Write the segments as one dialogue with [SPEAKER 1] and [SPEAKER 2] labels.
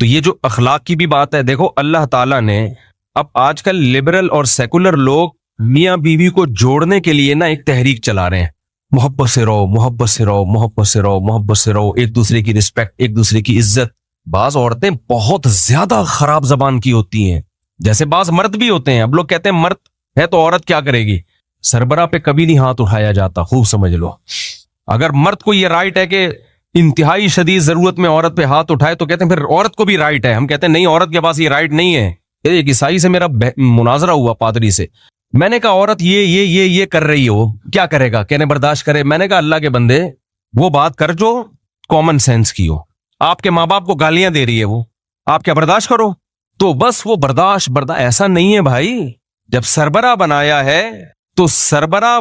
[SPEAKER 1] تو یہ جو اخلاق کی بھی بات ہے، دیکھو اللہ تعالیٰ نے اب آج کل لبرل اور سیکولر لوگ میاں بیوی کو جوڑنے کے لیے نا ایک تحریک چلا رہے ہیں، محبت سے رہو، محبت سے رہو، محبت سے رہو، محبت سے رہو، ایک دوسرے کی رسپیکٹ، ایک دوسرے کی عزت۔ بعض عورتیں بہت زیادہ خراب زبان کی ہوتی ہیں، جیسے بعض مرد بھی ہوتے ہیں۔ اب لوگ کہتے ہیں مرد ہے تو عورت کیا کرے گی، سربراہ پہ کبھی نہیں ہاتھ اٹھایا جاتا، خوب سمجھ لو۔ اگر مرد کو یہ رائٹ ہے کہ انتہائی شدید ضرورت میں عورت پہ ہاتھ اٹھائے تو کہتے ہیں پھر عورت کو بھی رائٹ ہے۔ ہم کہتے ہیں نہیں، عورت کے پاس یہ رائٹ نہیں ہے۔ ایک عیسائی سے میرا مناظرہ ہوا، پادری سے، میں نے کہا عورت یہ کر رہی ہو، کیا کرے گا، کہنے برداشت کرے۔ میں نے کہا اللہ کے بندے وہ بات کر جو کامن سینس کی ہو، آپ کے ماں باپ کو گالیاں دے رہی ہے وہ، آپ کیا برداشت کرو؟ تو بس وہ برداشت ایسا نہیں ہے بھائی۔ جب سربراہ بنایا ہے تو سربراہ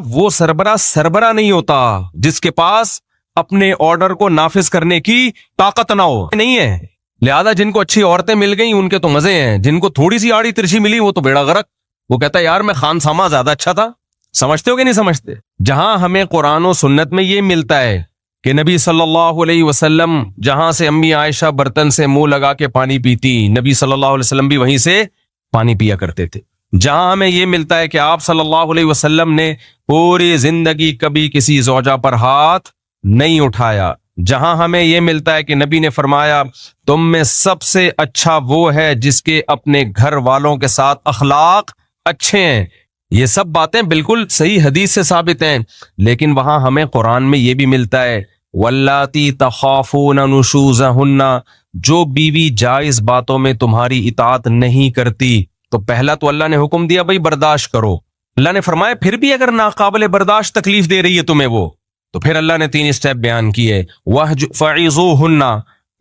[SPEAKER 1] نہیں ہوتا جس کے پاس اپنے آرڈر کو نافذ کرنے کی طاقت نہ ہو، نہیں ہے۔ لہذا جن کو اچھی عورتیں مل گئیں ان کے تو مزے ہیں، جن کو تھوڑی سی آڑی ترچھی ملی وہ تو بیڑا غرق۔ وہ کہتا ہے یار میں خان سامہ زیادہ اچھا تھا۔ سمجھتے ہو کہ نہیں سمجھتے؟ جہاں ہمیں قرآن و سنت میں یہ ملتا ہے کہ نبی صلی اللہ علیہ وسلم جہاں سے امی عائشہ برتن سے منہ لگا کے پانی پیتی، نبی صلی اللہ علیہ وسلم بھی وہیں سے پانی پیا کرتے تھے۔ جہاں ہمیں یہ ملتا ہے کہ آپ صلی اللہ علیہ وسلم نے پوری زندگی کبھی کسی زوجہ پر ہاتھ نہیں اٹھایا، جہاں ہمیں یہ ملتا ہے کہ نبی نے فرمایا تم میں سب سے اچھا وہ ہے جس کے اپنے گھر والوں کے ساتھ اخلاق اچھے ہیں، یہ سب باتیں بالکل صحیح حدیث سے ثابت ہیں۔ لیکن وہاں ہمیں قرآن میں یہ بھی ملتا ہے واللاتی تخافون نشوزہن، جو بیوی جائز باتوں میں تمہاری اطاعت نہیں کرتی، تو پہلا تو اللہ نے حکم دیا بھائی برداشت کرو۔ اللہ نے فرمایا پھر بھی اگر ناقابل برداشت تکلیف دے رہی ہے تمہیں وہ، تو پھر اللہ نے 3 اسٹیپ بیان کیے۔ فَعِظُوهُنَّ،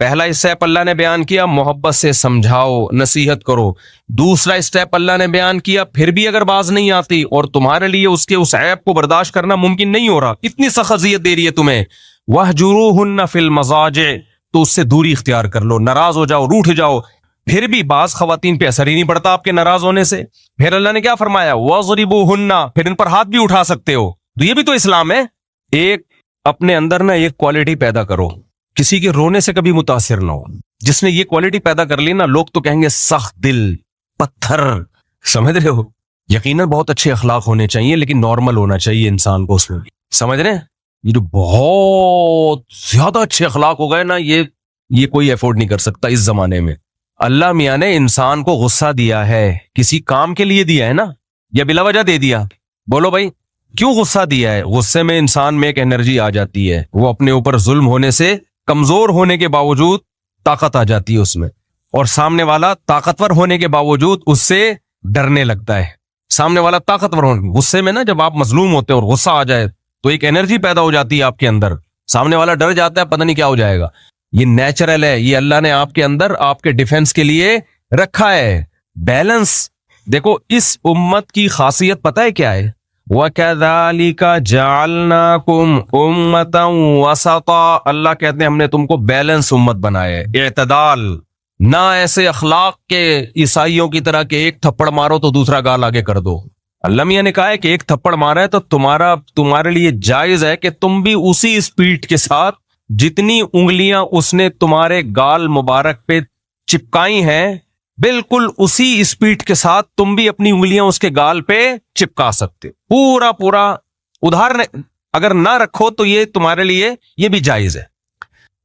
[SPEAKER 1] پہلا اسٹیپ اللہ نے بیان کیا محبت سے سمجھاؤ، نصیحت کرو۔ دوسرا اسٹیپ اللہ نے بیان کیا پھر بھی اگر باز نہیں آتی اور تمہارے لیے اس کے اس عیب کو برداشت کرنا ممکن نہیں ہو رہا، اتنی سخت اذیت دے رہی ہے تمہیں، وَاهْجُرُوهُنَّ فِي الْمَضَاجِعِ، تو اس سے دوری اختیار کر لو، ناراض ہو جاؤ، روٹھ جاؤ۔ پھر بھی بعض خواتین پہ اثر ہی نہیں پڑتا آپ کے ناراض ہونے سے، پھر اللہ نے کیا فرمایا وَاضْرِبُوهُنَّ، پھر ان پر ہاتھ بھی اٹھا سکتے ہو۔ تو یہ بھی تو اسلام ہے۔ ایک اپنے اندر نا ایک کوالٹی پیدا کرو، کسی کے رونے سے کبھی متاثر نہ ہو۔ جس نے یہ کوالٹی پیدا کر لی نا، لوگ تو کہیں گے سخت دل، پتھر، سمجھ رہے ہو؟ یقیناً بہت اچھے اخلاق ہونے چاہیے لیکن نارمل ہونا چاہیے انسان کو اس میں بھی، سمجھ رہے ہیں؟ یہ جو بہت زیادہ اچھے اخلاق ہو گئے نا، یہ کوئی افورڈ نہیں کر سکتا اس زمانے میں۔ اللہ میاں نے انسان کو غصہ دیا ہے، کسی کام کے لیے دیا ہے نا، یا بلا وجہ دے دیا؟ بولو بھائی کیوں غصہ دیا ہے؟ غصے میں انسان میں ایک انرجی آ جاتی ہے، وہ اپنے اوپر ظلم ہونے سے کمزور ہونے کے باوجود طاقت آ جاتی ہے اس میں، اور سامنے والا طاقتور ہونے کے باوجود اس سے ڈرنے لگتا ہے۔ سامنے والا طاقتور ہونے، غصے میں نا جب آپ مظلوم ہوتے اور غصہ آ جائے تو ایک انرجی پیدا ہو جاتی ہے آپ کے اندر، سامنے والا ڈر جاتا ہے پتہ نہیں کیا ہو جائے گا۔ یہ نیچرل ہے، یہ اللہ نے آپ کے اندر آپ کے ڈیفنس کے لیے رکھا ہے۔ بیلنس دیکھو، اس امت کی خاصیت پتہ ہے کیا ہے؟ وَكَذَلِكَ جَعَلْنَاكُمْ أُمَّةً وَسَطًا، اللہ کہتے ہیں ہم نے تم کو بیلنس امت بنایا ہے، اعتدال، نہ ایسے اخلاق کے عیسائیوں کی طرح کہ ایک تھپڑ مارو تو دوسرا گال آگے کر دو۔ اللہ میاں نے کہا ہے کہ ایک تھپڑ مارا ہے تو تمہارے لیے جائز ہے کہ تم بھی اسی اسپیڈ کے ساتھ جتنی انگلیاں اس نے تمہارے گال مبارک پہ چپکائی ہیں، بالکل اسی اسپیڈ کے ساتھ تم بھی اپنی انگلیاں اس کے گال پہ چپکا سکتے، پورا ادھار اگر نہ رکھو تو یہ تمہارے لیے یہ بھی جائز ہے۔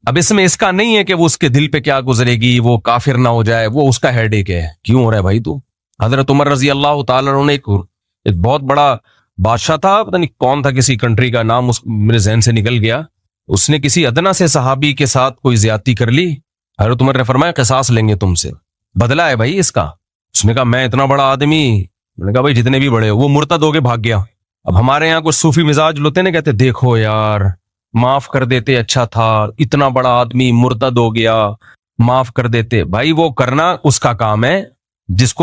[SPEAKER 1] اب اس میں اس کا نہیں ہے کہ وہ اس کے دل پہ کیا گزرے گی، وہ کافر نہ ہو جائے، وہ اس کا ہیڈ ایک ہے۔ کیوں ہو رہا ہے بھائی تو؟ حضرت عمر رضی اللہ تعالیٰ عنہ نے ایک بہت بڑا بادشاہ تھا، پتہ نہیں کون تھا، کسی کنٹری کا نام میرے ذہن سے نکل گیا، اس نے کسی ادنا سے صحابی کے ساتھ کوئی زیادتی کر لی، حضرت عمر نے فرمایا قصاص لیں گے تم سے، بدلہ ہے بھائی اس کا۔ اس نے کہا میں اتنا بڑا آدمی، میں نے کہا بھائی جتنے بھی بڑے ہو، وہ مرتد ہو کے بھاگ گیا۔ اب ہمارے یہاں کچھ صوفی مزاج ہوتے ہیں نا، کہتے دیکھو یار معاف کر دیتے اچھا تھا، اتنا بڑا آدمی مرتد ہو گیا، معاف کر دیتے۔ بھائی وہ کرنا اس کا کام ہے جس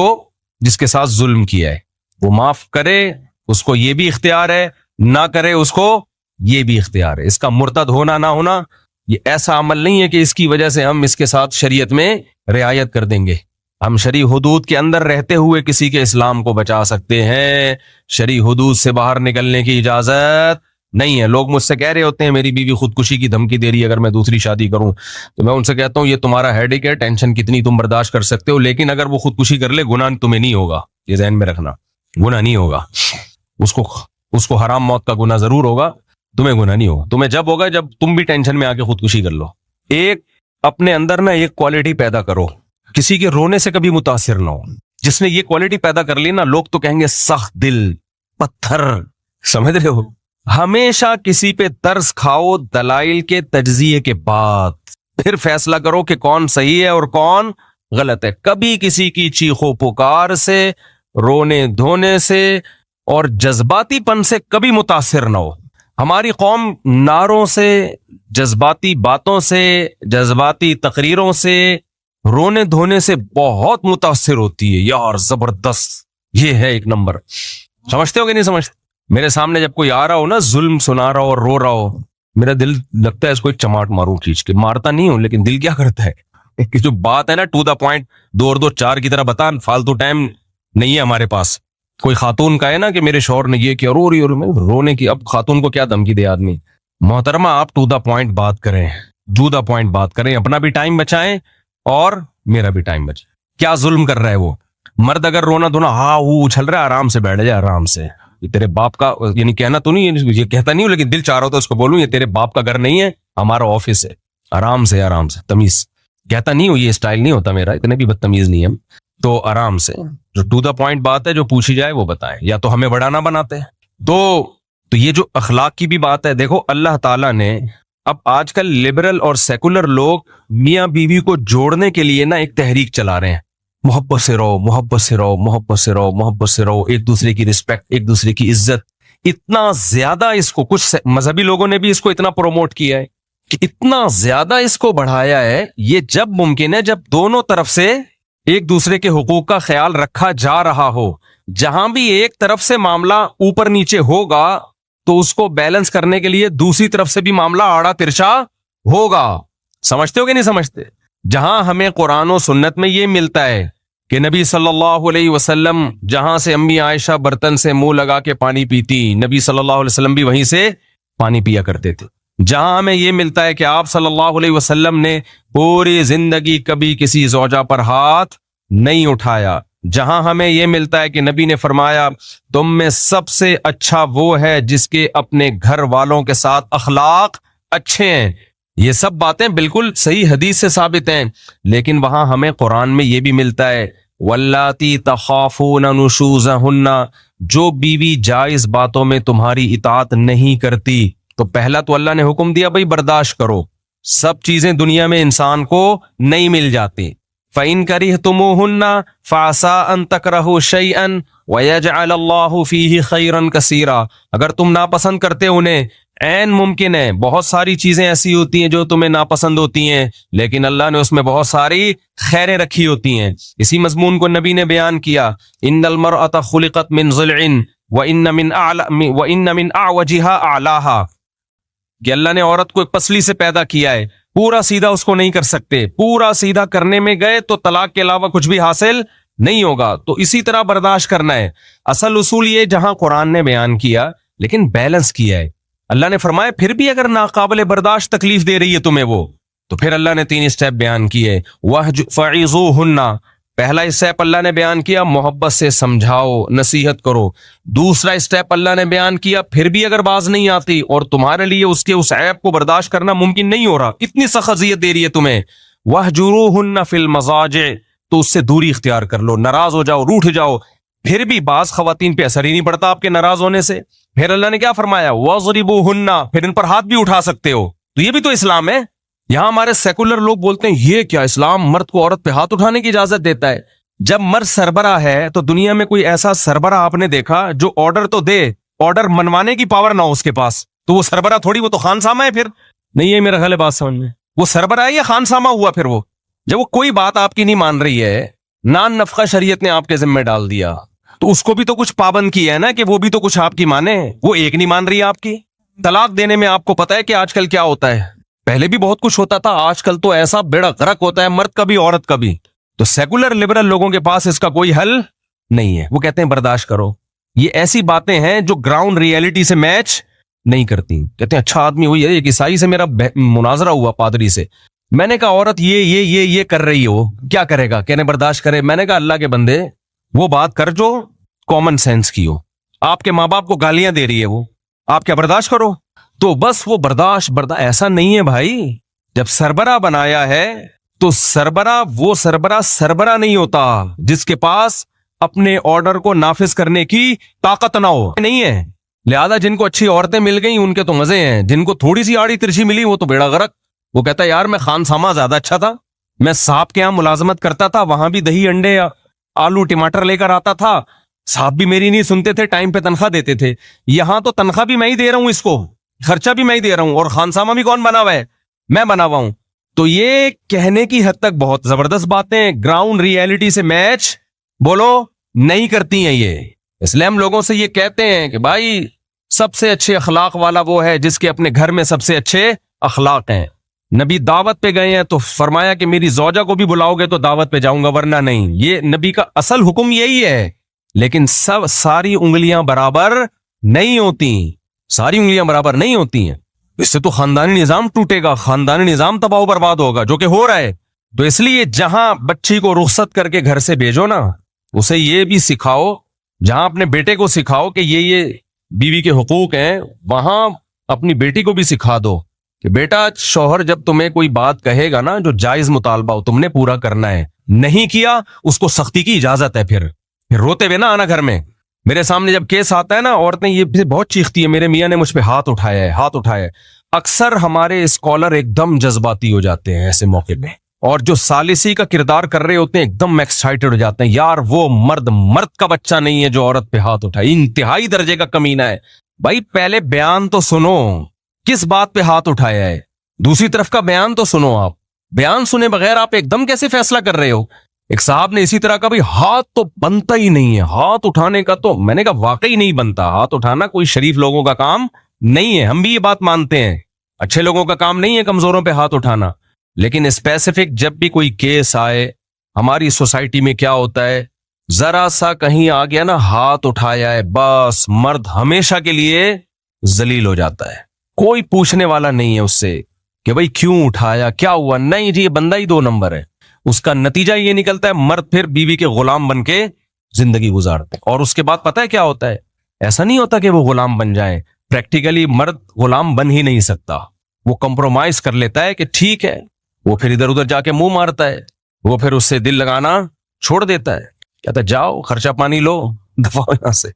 [SPEAKER 1] کے ساتھ ظلم کیا ہے، وہ معاف کرے اس کو یہ بھی اختیار ہے، نہ کرے اس کو یہ بھی اختیار ہے۔ اس کا مرتد ہونا نہ ہونا یہ ایسا عمل نہیں ہے کہ اس کی وجہ سے ہم اس کے ساتھ شریعت میں رعایت کر دیں گے۔ ہم شرعی حدود کے اندر رہتے ہوئے کسی کے اسلام کو بچا سکتے ہیں، شرعی حدود سے باہر نکلنے کی اجازت نہیں ہے. لوگ مجھ سے کہہ رہے ہوتے ہیں میری بیوی خودکشی کی دھمکی دے رہی ہے اگر میں دوسری شادی کروں, تو میں ان سے کہتا ہوں یہ تمہارا ہیڈیک ہے, ٹینشن کتنی تم برداشت کر سکتے ہو, لیکن اگر وہ خودکشی کر لے گناہ تمہیں نہیں ہوگا, یہ ذہن میں رکھنا, گناہ نہیں ہوگا. اس کو حرام موت کا گناہ ضرور ہوگا, تمہیں گناہ نہیں ہوگا. تمہیں جب ہوگا جب تم بھی ٹینشن میں آ کے خودکشی کر لو. ایک اپنے اندر نا ایک کوالٹی پیدا کرو, کسی کے رونے سے کبھی متاثر نہ ہو. جس نے یہ کوالٹی پیدا کر لی نا, لوگ تو کہیں گے سخت دل, پتھر, سمجھ رہے ہو. ہمیشہ کسی پہ ترس کھاؤ دلائل کے تجزیے کے بعد, پھر فیصلہ کرو کہ کون صحیح ہے اور کون غلط ہے. کبھی کسی کی چیخو پکار سے, رونے دھونے سے اور جذباتی پن سے کبھی متاثر نہ ہو. ہماری قوم نعروں سے, جذباتی باتوں سے, جذباتی تقریروں سے, رونے دھونے سے بہت متاثر ہوتی ہے. یار زبردست, یہ ہے ایک نمبر. سمجھتے ہو کہ نہیں سمجھتے؟ میرے سامنے جب کوئی آ رہا ہو نا, ظلم سنا رہا ہو اور رو رہا ہو, میرا دل لگتا ہے اس کو ایک چماٹ ماروں کھینچ کے. مارتا نہیں ہوں, لیکن دل کیا کرتا ہے کہ جو بات ہے نا ٹو دا پوائنٹ, 2 اور 2 4 کی طرح بتا, فالتو ٹائم نہیں ہے ہمارے پاس. کوئی خاتون کا ہے نا کہ میرے شوہر نے یہ کیا, رو رہی, اور میں رونے کی. اب خاتون کو کیا دھمکی دے آدمی. محترمہ آپ ٹو دا پوائنٹ بات کریں, ٹو دا پوائنٹ بات کریں, اپنا بھی ٹائم بچائیں اور میرا بھی ٹائم بچائیں. کیا ظلم کر رہا ہے وہ مرد؟ اگر رونا دھونا ہاں وہ اچھل رہا ہے, آرام سے بیٹھ جائے, آرام سے. یہ تیرے باپ کا, یعنی کہنا تو نہیں, یہ کہتا نہیں ہوں, لیکن دل چاہ رہا ہوتا اس کو بولوں یہ تیرے باپ کا گھر نہیں ہے, ہمارا آفس ہے. آرام سے, آرام سے, تمیز. کہتا نہیں ہوں, یہ اسٹائل نہیں ہوتا میرا, اتنے بھی بدتمیز نہیں ہم. تو آرام سے, جو ٹو دا پوائنٹ بات ہے, جو پوچھی جائے وہ بتائیں, یا تو ہمیں بڑا نہ بناتے. تو یہ جو اخلاق کی بھی بات ہے, دیکھو اللہ تعالیٰ نے اب آج کل لبرل اور سیکولر لوگ میاں بیوی کو جوڑنے کے لیے نا ایک تحریک چلا رہے ہیں. محبت سے رہو, محبت سے رہو, محبت سے رہو, محبت سے رہو, ایک دوسرے کی رسپیکٹ, ایک دوسرے کی عزت. اتنا زیادہ اس کو کچھ مذہبی لوگوں نے بھی اس کو اتنا پروموٹ کیا ہے کہ اتنا زیادہ اس کو بڑھایا ہے. یہ جب ممکن ہے جب دونوں طرف سے ایک دوسرے کے حقوق کا خیال رکھا جا رہا ہو. جہاں بھی ایک طرف سے معاملہ اوپر نیچے ہوگا تو اس کو بیلنس کرنے کے لیے دوسری طرف سے بھی معاملہ آڑا ترچا ہوگا. سمجھتے ہو کہ نہیں سمجھتے؟ جہاں ہمیں قرآن و سنت میں یہ ملتا ہے کہ نبی صلی اللہ علیہ وسلم جہاں سے امی عائشہ برتن سے منہ لگا کے پانی پیتی, نبی صلی اللہ علیہ وسلم بھی وہیں سے پانی پیا کرتے تھے. جہاں ہمیں یہ ملتا ہے کہ آپ صلی اللہ علیہ وسلم نے پوری زندگی کبھی کسی زوجہ پر ہاتھ نہیں اٹھایا. جہاں ہمیں یہ ملتا ہے کہ نبی نے فرمایا تم میں سب سے اچھا وہ ہے جس کے اپنے گھر والوں کے ساتھ اخلاق اچھے ہیں. یہ سب باتیں بالکل صحیح حدیث سے ثابت ہیں. لیکن وہاں ہمیں قرآن میں یہ بھی ملتا ہے واللاتی تخافون نشوزہن, جو بیوی جائز باتوں میں تمہاری اطاعت نہیں کرتی. تو پہلا تو اللہ نے حکم دیا بھائی برداشت کرو, سب چیزیں دنیا میں انسان کو نہیں مل جاتی. فَإِن كَرِهْتُمُوهُنَّ فَعَسَىٰ أَن تَكْرَهُوا شَيْئًا وَيَجْعَلَ اللَّهُ فِيهِ خَيْرًا كَثِيرًا. اگر تم ناپسند کرتے انہیں, عین ممکن ہے بہت ساری چیزیں ایسی ہوتی ہیں جو تمہیں ناپسند ہوتی ہیں, لیکن اللہ نے اس میں بہت ساری خیریں رکھی ہوتی ہیں. اسی مضمون کو نبی نے بیان کیا ان المرأة خلقت من ضلع وَإِنَّ مِنْ أَعْوَجِهَا أَعْلَاهَا, کہ اللہ نے عورت کو ایک پسلی سے پیدا کیا ہے, پورا سیدھا اس کو نہیں کر سکتے. پورا سیدھا کرنے میں گئے تو طلاق کے علاوہ کچھ بھی حاصل نہیں ہوگا. تو اسی طرح برداشت کرنا ہے. اصل اصول یہ جہاں قرآن نے بیان کیا لیکن بیلنس کیا ہے. اللہ نے فرمایا پھر بھی اگر ناقابل برداشت تکلیف دے رہی ہے تمہیں وہ, تو پھر اللہ نے 3 اسٹیپ بیان کیے. فَعِظُوهُنَّ, پہلا اسٹیپ اللہ نے بیان کیا محبت سے سمجھاؤ, نصیحت کرو. دوسرا اسٹیپ اللہ نے بیان کیا پھر بھی اگر باز نہیں آتی اور تمہارے لیے اس کے اس عیب کو برداشت کرنا ممکن نہیں ہو رہا, اتنی سخت اذیت دے رہی ہے تمہیں, وَاهْجُرُوهُنَّ فِي الْمَضَاجِعِ, تو اس سے دوری اختیار کر لو, ناراض ہو جاؤ, روٹھ جاؤ. پھر بھی بعض خواتین پہ اثر ہی نہیں پڑتا آپ کے ناراض ہونے سے. پھر اللہ نے کیا فرمایا وَاضْرِبُوهُنَّ, پھر ان پر ہاتھ بھی اٹھا سکتے ہو. تو یہ بھی تو اسلام ہے. یہاں ہمارے سیکولر لوگ بولتے ہیں یہ کیا اسلام مرد کو عورت پہ ہاتھ اٹھانے کی اجازت دیتا ہے. جب مرد سربراہ ہے تو دنیا میں کوئی ایسا سربراہ آپ نے دیکھا جو آرڈر تو دے, آرڈر منوانے کی پاور نہ ہو اس کے پاس, تو وہ سربراہ تھوڑی, وہ تو خان سامہ ہے. پھر نہیں ہے میرا خیال ہے بات سمجھ میں, وہ سربراہ ہے یا خان سامہ ہوا پھر وہ, جب وہ کوئی بات آپ کی نہیں مان رہی ہے, نان نفقہ شریعت نے آپ کے ذمہ ڈال دیا, تو اس کو بھی تو کچھ پابند کیا ہے نا کہ وہ بھی تو کچھ آپ کی مانے. وہ ایک نہیں مان رہی ہے آپ کی. طلاق دینے میں آپ کو پتا ہے کہ آج کل کیا ہوتا ہے, پہلے بھی بہت کچھ ہوتا تھا, آج کل تو ایسا بیڑا غرق ہوتا ہے مرد کا بھی عورت کا بھی. تو سیکولر لبرل لوگوں کے پاس اس کا کوئی حل نہیں ہے. وہ کہتے ہیں برداشت کرو. یہ ایسی باتیں ہیں جو گراؤنڈ ریئلٹی سے میچ نہیں کرتی. کہتے ہیں اچھا آدمی ہوئی ہے. ایک عیسائی سے میرا مناظرہ ہوا پادری سے. میں نے کہا عورت یہ کر رہی ہو, کیا کرے گا؟ کہنے برداشت کرے. میں نے کہا اللہ کے بندے وہ بات کر جو کامن سینس کی ہو. آپ کے ماں باپ کو گالیاں دے رہی ہے وہ, آپ کیا برداشت کرو؟ تو بس وہ برداشت ایسا نہیں ہے بھائی. جب سربراہ بنایا ہے تو سربراہ نہیں ہوتا جس کے پاس اپنے آرڈر کو نافذ کرنے کی طاقت نہ ہو. نہیں ہے. لہذا جن کو اچھی عورتیں مل گئیں ان کے تو مزے ہیں, جن کو تھوڑی سی آڑی ترچھی ملی وہ تو بیڑا غرق. وہ کہتا ہے یار میں خان ساما زیادہ اچھا تھا, میں صاحب کے یہاں ملازمت کرتا تھا, وہاں بھی دہی انڈے آلو ٹماٹر لے کر آتا تھا, صاحب بھی میری نہیں سنتے تھے, ٹائم پہ تنخواہ دیتے تھے. یہاں تو تنخواہ بھی میں ہی دے رہا ہوں, اس کو خرچہ بھی میں ہی دے رہا ہوں, اور خان ساما بھی کون بنا ہوا ہے؟ میں بنا ہوا ہوں. تو یہ کہنے کی حد تک بہت زبردست باتیں گراؤنڈ ریئلٹی سے میچ بولو نہیں کرتی ہیں یہ. اس لیے ہم لوگوں سے یہ کہتے ہیں کہ بھائی سب سے اچھے اخلاق والا وہ ہے جس کے اپنے گھر میں سب سے اچھے اخلاق ہیں. نبی دعوت پہ گئے ہیں تو فرمایا کہ میری زوجہ کو بھی بلاؤ گے تو دعوت پہ جاؤں گا, ورنہ نہیں. یہ نبی کا اصل حکم یہی ہے. لیکن ساری انگلیاں برابر نہیں ہوتی, ساری انگلیاں برابر نہیں ہوتی ہیں. اس سے تو خاندانی نظام ٹوٹے گا, خاندانی نظام تباہ و برباد ہوگا, جو کہ ہو رہا ہے. تو اس لیے جہاں بچی کو رخصت کر کے گھر سے بھیجو نا, اسے یہ بھی سکھاؤ, جہاں اپنے بیٹے کو سکھاؤ کہ یہ بیوی کے حقوق ہیں, وہاں اپنی بیٹی کو بھی سکھا دو کہ بیٹا شوہر جب تمہیں کوئی بات کہے گا نا جو جائز مطالبہ ہو, تم نے پورا کرنا ہے. نہیں کیا اس کو سختی کی اجازت ہے. پھر روتے ہوئے نہ آنا گھر میں. میرے سامنے جب کیس آتا ہے نا, عورتیں یہ بہت چیختی ہے میرے میاں نے مجھ پہ ہاتھ اٹھایا ہے. اکثر ہمارے اسکالر ایک دم جذباتی ہو جاتے ہیں ایسے موقع پہ, اور جو ثالثی کا کردار کر رہے ہوتے ہیں ایک دم ایکسائٹڈ ہو جاتے ہیں. یار وہ مرد کا بچہ نہیں ہے جو عورت پہ ہاتھ اٹھائے, انتہائی درجے کا کمینہ ہے. بھائی پہلے بیان تو سنو, کس بات پہ ہاتھ اٹھایا ہے, دوسری طرف کا بیان تو سنو. آپ بیان سنے بغیر آپ ایک دم کیسے فیصلہ کر رہے ہو؟ ایک صاحب نے اسی طرح کا بھی ہاتھ تو بنتا ہی نہیں ہے, ہاتھ اٹھانے کا تو میں نے کہا واقعی نہیں بنتا. ہاتھ اٹھانا کوئی شریف لوگوں کا کام نہیں ہے, ہم بھی یہ بات مانتے ہیں, اچھے لوگوں کا کام نہیں ہے کمزوروں پہ ہاتھ اٹھانا. لیکن اسپیسیفک جب بھی کوئی کیس آئے, ہماری سوسائٹی میں کیا ہوتا ہے, ذرا سا کہیں آ گیا نا ہاتھ اٹھایا ہے, بس مرد ہمیشہ کے لیے ذلیل ہو جاتا ہے. کوئی پوچھنے والا نہیں ہے اس سے کہ بھائی کیوں اٹھایا, کیا ہوا. نہیں جی یہ بندہ ہی 2 نمبر ہے. اس کا نتیجہ یہ نکلتا ہے مرد پھر بیوی کے غلام بن کے زندگی گزارتے. اور اس کے بعد پتہ ہے کیا ہوتا ہے, ایسا نہیں ہوتا کہ وہ غلام بن جائیں. پریکٹیکلی مرد غلام بن ہی نہیں سکتا, وہ کمپرومائز کر لیتا ہے کہ ٹھیک ہے, وہ پھر ادھر ادھر جا کے منہ مارتا ہے, وہ پھر اس سے دل لگانا چھوڑ دیتا ہے, کہتا ہے جاؤ خرچہ پانی لو دفعہ یہاں سے.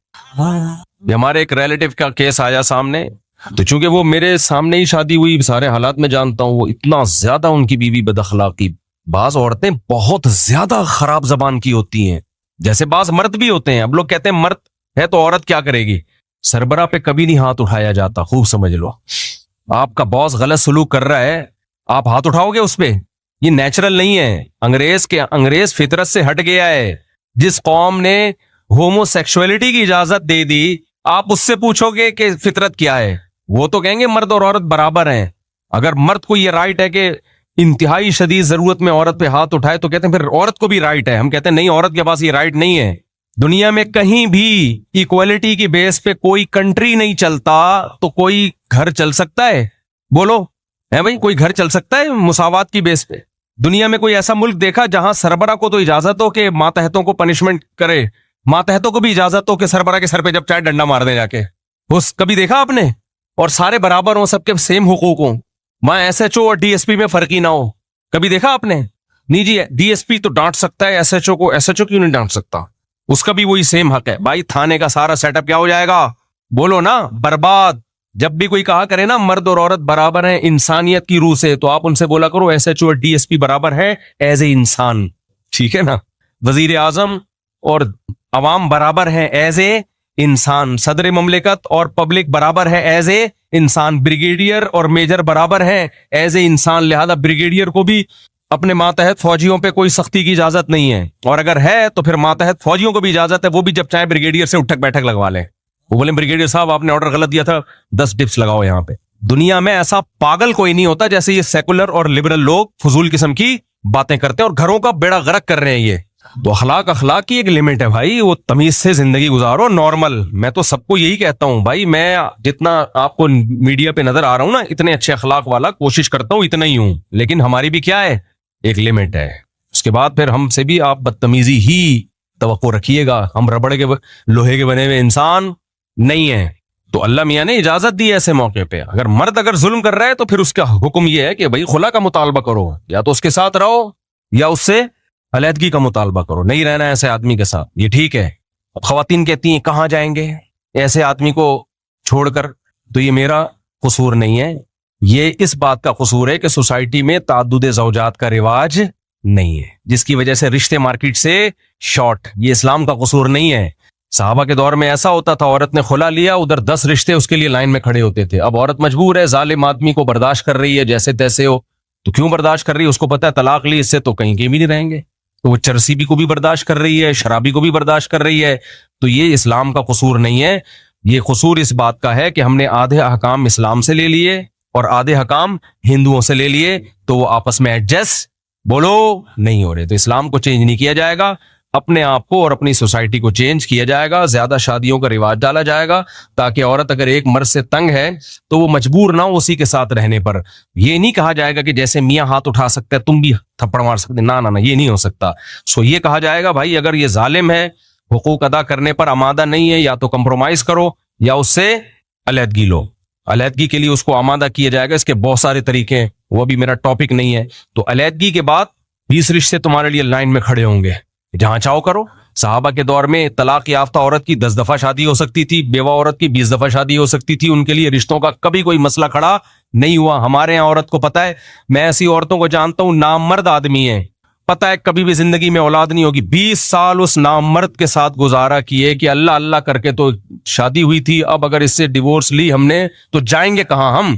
[SPEAKER 1] ہمارے ایک ریلیٹیو کا کیس آیا سامنے, تو چونکہ وہ میرے سامنے ہی شادی ہوئی, سارے حالات میں جانتا ہوں, وہ اتنا زیادہ ان کی بیوی بد اخلاقی. بعض عورتیں بہت زیادہ خراب زبان کی ہوتی ہیں, جیسے بعض مرد بھی ہوتے ہیں. اب لوگ کہتے ہیں مرد ہے تو عورت کیا کرے گی. سربراہ پہ کبھی نہیں ہاتھ اٹھایا جاتا, خوب سمجھ لو. آپ کا باس غلط سلوک کر رہا ہے, آپ ہاتھ اٹھاؤ گے اس پہ؟ یہ نیچرل نہیں ہے. انگریز فطرت سے ہٹ گیا ہے. جس قوم نے ہومو سیکشولیٹی کی اجازت دے دی, آپ اس سے پوچھو گے کہ فطرت کیا ہے, وہ تو کہیں گے مرد اور عورت برابر ہیں. اگر مرد کو یہ رائٹ ہے کہ انتہائی شدید ضرورت میں عورت پہ ہاتھ اٹھائے تو کہتے ہیں پھر عورت کو بھی رائٹ ہے. ہم کہتے ہیں نہیں, عورت کے پاس یہ رائٹ نہیں ہے. دنیا میں کہیں بھی ایکوالٹی کی بیس پہ کوئی کنٹری نہیں چلتا, تو کوئی گھر چل سکتا ہے؟ بولو ہے بھائی, کوئی گھر چل سکتا ہے مساوات کی بیس پہ؟ دنیا میں کوئی ایسا ملک دیکھا جہاں سربراہ کو تو اجازت ہو کہ ماتحتوں کو پنشمنٹ کرے, ماتحتوں کو بھی اجازت ہو کہ سربراہ کے سر پہ جب چاہے ڈنڈا مار دیں جا کے؟ کبھی دیکھا آپ نے؟ اور سارے برابر ہوں, سب کے سیم حقوق ہوں, وہاں ایس ایچ او اور ڈی ایس پی میں فرق ہی نہ ہو. کبھی دیکھا آپ نے؟ نہیں جی, ڈی ایس پی تو ڈانٹ سکتا ہے ایس ایچ او کو, ایس ایچ او کیوں نہیں ڈانٹ سکتا؟ اس کا بھی وہی سیم حق ہے. بھائی تھانے کا سارا سیٹ اپ کیا ہو جائے گا؟ بولو نا, برباد. جب بھی کوئی کہا کرے نا مرد اور عورت برابر ہیں انسانیت کی روح سے, تو آپ ان سے بولا کرو ایس ایچ او اور ڈی ایس پی برابر ہے ایز اے انسان, ٹھیک ہے نا. وزیر اعظم اور عوام برابر ہیں ایز اے انسان, صدر مملکت اور پبلک برابر ہے ایز اے انسان, بریگیڈیئر اور میجر برابر ہیں ایز اے انسان. لہذا بریگیڈیئر کو بھی اپنے ماتحت فوجیوں پہ کوئی سختی کی اجازت نہیں ہے, اور اگر ہے تو پھر ماتحت فوجیوں کو بھی اجازت ہے, وہ بھی جب چاہے بریگیڈیئر سے اٹھک بیٹھک لگوا لیں. وہ بولیں بریگیڈیئر صاحب آپ نے آرڈر غلط دیا تھا, 10 ڈپس لگاؤ یہاں پہ. دنیا میں ایسا پاگل کوئی نہیں ہوتا جیسے یہ سیکولر اور لبرل لوگ فضول قسم کی باتیں کرتے ہیں, اور گھروں کا بیڑا غرق کر رہے ہیں یہ. تو اخلاق کی ایک لمٹ ہے بھائی, وہ تمیز سے زندگی گزارو نارمل. میں تو سب کو یہی کہتا ہوں بھائی, میں جتنا آپ کو میڈیا پہ نظر آ رہا ہوں نا, اتنے اچھے اخلاق والا کوشش کرتا ہوں اتنا ہی ہوں, لیکن ہماری بھی کیا ہے, ایک لمٹ ہے. اس کے بعد پھر ہم سے بھی آپ بدتمیزی ہی توقع رکھیے گا. ہم ربڑ کے لوہے کے بنے ہوئے انسان نہیں ہیں. تو اللہ میاں نے اجازت دی ایسے موقع پہ, اگر ظلم کر رہا ہے تو پھر اس کا حکم یہ ہے کہ بھائی خلا کا مطالبہ کرو, یا تو اس کے ساتھ رہو یا اس سے علیحدگی کا مطالبہ کرو. نہیں رہنا ہے ایسے آدمی کے ساتھ, یہ ٹھیک ہے. اب خواتین کہتی ہیں کہاں جائیں گے ایسے آدمی کو چھوڑ کر, تو یہ میرا قصور نہیں ہے, یہ اس بات کا قصور ہے کہ سوسائٹی میں تعدد زوجات کا رواج نہیں ہے, جس کی وجہ سے رشتے مارکیٹ سے شارٹ. یہ اسلام کا قصور نہیں ہے. صحابہ کے دور میں ایسا ہوتا تھا, عورت نے خلا لیا, ادھر 10 رشتے اس کے لیے لائن میں کھڑے ہوتے تھے. اب عورت مجبور ہے, ظالم آدمی کو برداشت کر رہی ہے جیسے تیسے ہو, تو کیوں برداشت کر رہی ہے؟ اس کو پتا ہے طلاق لی اس سے تو کہیں کے بھی نہیں رہیں گے, تو وہ چرسی بھی کو بھی برداشت کر رہی ہے, شرابی کو بھی برداشت کر رہی ہے. تو یہ اسلام کا قصور نہیں ہے, یہ قصور اس بات کا ہے کہ ہم نے آدھے احکام اسلام سے لے لیے اور آدھے حکام ہندوؤں سے لے لیے, تو وہ آپس میں ایڈجسٹ بولو نہیں ہو رہے. تو اسلام کو چینج نہیں کیا جائے گا, اپنے آپ کو اور اپنی سوسائٹی کو چینج کیا جائے گا. زیادہ شادیوں کا رواج ڈالا جائے گا تاکہ عورت اگر ایک مرد سے تنگ ہے تو وہ مجبور نہ ہو اسی کے ساتھ رہنے پر. یہ نہیں کہا جائے گا کہ جیسے میاں ہاتھ اٹھا سکتا ہے تم بھی تھپڑ مار سکتے, نہ یہ نہیں ہو سکتا. سو یہ کہا جائے گا بھائی اگر یہ ظالم ہے, حقوق ادا کرنے پر آمادہ نہیں ہے, یا تو کمپرومائز کرو یا اس سے علیحدگی لو. علیحدگی کے لیے اس کو آمادہ کیا جائے گا. اس کے بہت سارے طریقے ہیں, وہ بھی میرا ٹاپک نہیں ہے. تو علیحدگی کے بعد 20 رشتے تمہارے لیے لائن میں کھڑے ہوں گے, جہاں چاہو کرو. صحابہ کے دور میں طلاق یافتہ عورت کی 10 دفعہ شادی ہو سکتی تھی, بیوہ عورت کی 20 دفعہ شادی ہو سکتی تھی. ان کے لیے رشتوں کا کبھی کوئی مسئلہ کھڑا نہیں ہوا. ہمارے یہاں عورت کو پتا ہے, میں ایسی عورتوں کو جانتا ہوں نامرد آدمی ہیں, پتا ہے کبھی بھی زندگی میں اولاد نہیں ہوگی, 20 سال اس نامرد کے ساتھ گزارا کیے کہ اللہ اللہ کر کے تو شادی ہوئی تھی, اب اگر اس سے ڈیورس لی ہم نے تو جائیں گے کہاں ہم.